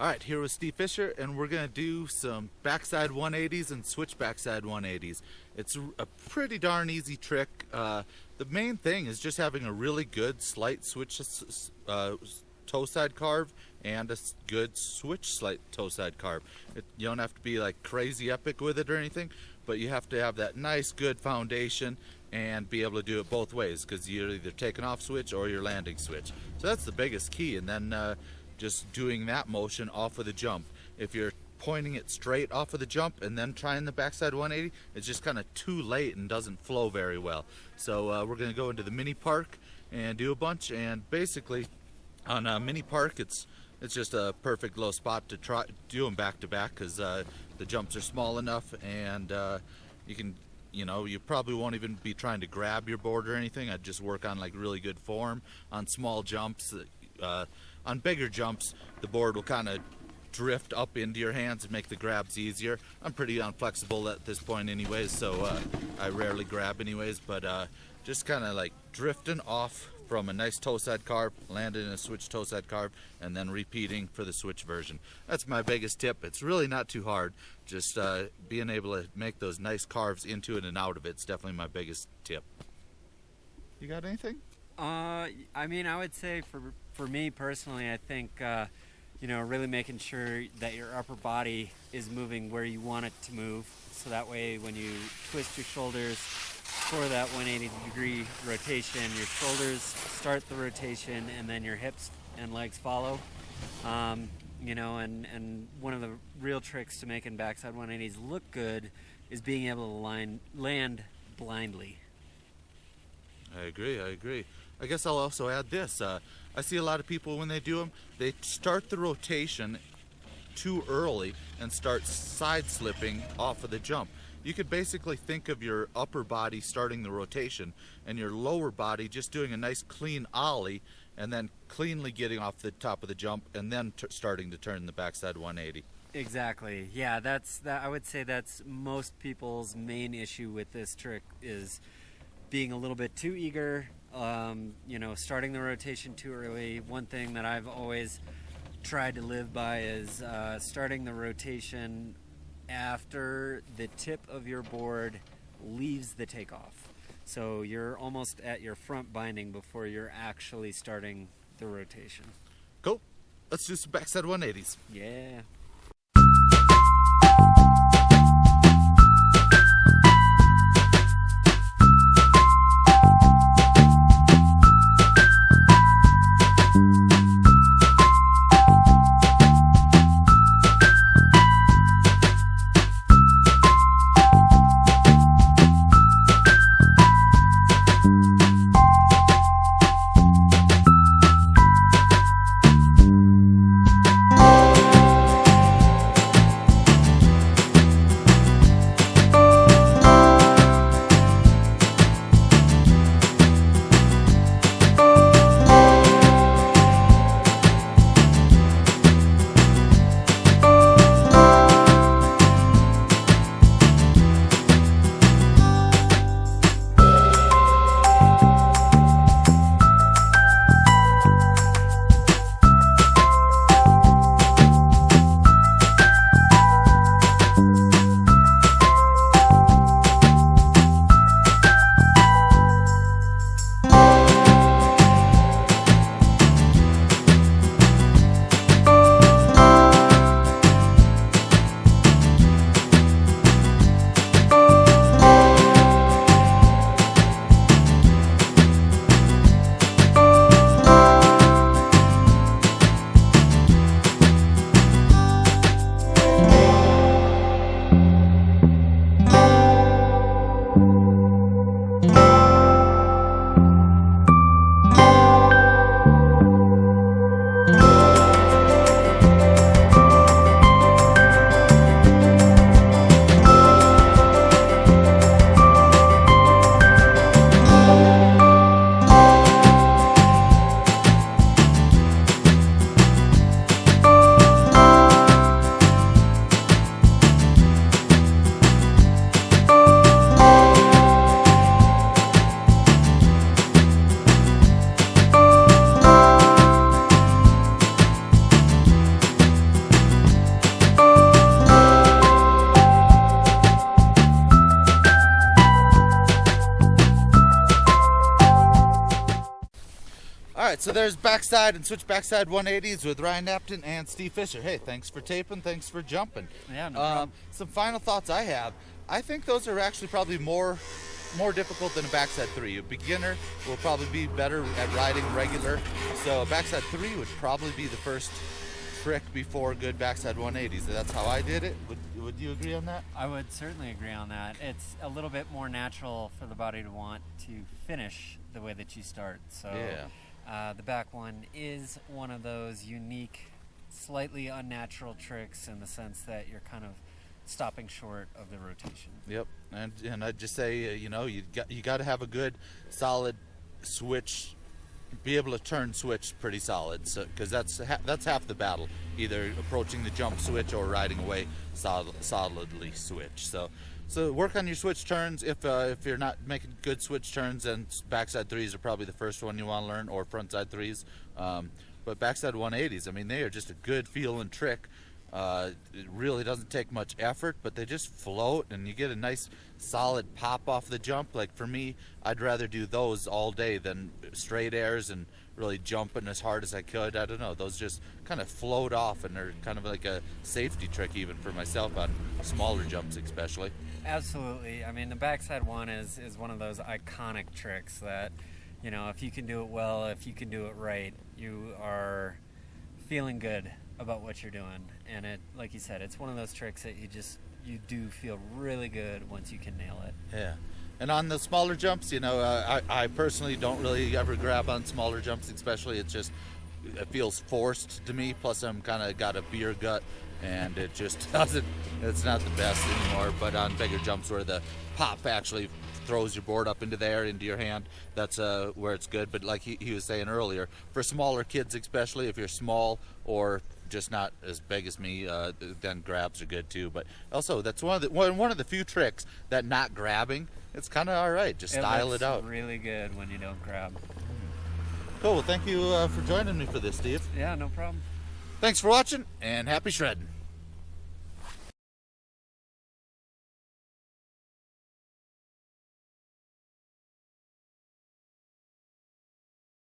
Alright, here with Steve Fischer, and we're going to do some backside 180s and switch backside 180s. It's a pretty darn easy trick. The main thing is just having a really good slight switch toe side carve and a good switch slight toe side carve. You don't have to be like crazy epic with it or anything, but you have to have that nice good foundation and be able to do it both ways, because you're either taking off switch or you're landing switch. So that's the biggest key, and then just doing that motion off of the jump. If you're pointing it straight off of the jump and then trying the backside 180, it's just kind of too late and doesn't flow very well. So we're going to go into the mini park and do a bunch, and basically on a mini park it's just a perfect low spot to try do them back to back, because the jumps are small enough, and you probably won't even be trying to grab your board or anything. I'd just work on like really good form on small jumps. On bigger jumps, the board will kind of drift up into your hands and make the grabs easier. I'm pretty unflexible at this point anyways, so I rarely grab anyways, but just kind of like drifting off from a nice toe side carve, landing in a switch toe side carve, and then repeating for the switch version. That's my biggest tip. It's really not too hard. Just being able to make those nice carves into it and out of it's definitely my biggest tip. You got anything? I mean, I would say for me personally, I think really making sure that your upper body is moving where you want it to move, so that way when you twist your shoulders for that 180-degree rotation, your shoulders start the rotation and then your hips and legs follow. And one of the real tricks to making backside 180s look good is being able to land blindly. I agree. I guess I'll also add this. I see a lot of people when they do them, they start the rotation too early and start side slipping off of the jump. You could basically think of your upper body starting the rotation and your lower body just doing a nice clean ollie and then cleanly getting off the top of the jump and then starting to turn the backside 180. Exactly. Yeah, I would say that's most people's main issue with this trick, is being a little bit too eager, starting the rotation too early. One thing that I've always tried to live by is starting the rotation after the tip of your board leaves the takeoff. So you're almost at your front binding before you're actually starting the rotation. Cool. Let's do some backside 180s. Yeah. All right, so there's backside and switch backside 180s with Ryan Napton and Steve Fischer. Hey, thanks for taping, thanks for jumping. Yeah, no problem. Some final thoughts I have. I think those are actually probably more difficult than a backside 3. A beginner will probably be better at riding regular, so a backside 3 would probably be the first trick before good backside 180s. That's how I did it. Would you agree on that? I would certainly agree on that. It's a little bit more natural for the body to want to finish the way that you start. So Yeah. the back one is one of those unique, slightly unnatural tricks in the sense that you're kind of stopping short of the rotation. Yep, and I'd just say, you know, you got to have a good, solid switch, be able to turn switch pretty solid, so because that's half the battle, either approaching the jump switch or riding away solidly switch. So work on your switch turns. If you're not making good switch turns, then backside 3s are probably the first one you want to learn, or frontside 3s. But backside 180s, I mean, they are just a good feeling trick. It really doesn't take much effort, but they just float and you get a nice solid pop off the jump. Like for me, I'd rather do those all day than straight airs and really jumping as hard as I could. I don't know, those just kind of float off, and they're kind of like a safety trick even for myself on smaller jumps especially. Absolutely. I mean, the backside one is one of those iconic tricks that, you know, if you can do it well, if you can do it right, you are feeling good about what you're doing. And it, like you said, it's one of those tricks that you do feel really good once you can nail it. Yeah. And on the smaller jumps, you know, I personally don't really ever grab on smaller jumps, especially. It feels forced to me. Plus, I'm kind of got a beer gut, and it just doesn't. It's not the best anymore. But on bigger jumps where the pop actually throws your board up into the air, into your hand, that's where it's good. But like he was saying earlier, for smaller kids especially, if you're small or just not as big as me, then grabs are good too. But also, that's one of the few tricks that not grabbing, it's kind of all right. Just style it out. Really good when you don't grab. Cool. Well, thank you for joining me for this, Steve. Yeah, no problem. Thanks for watching, and happy shredding.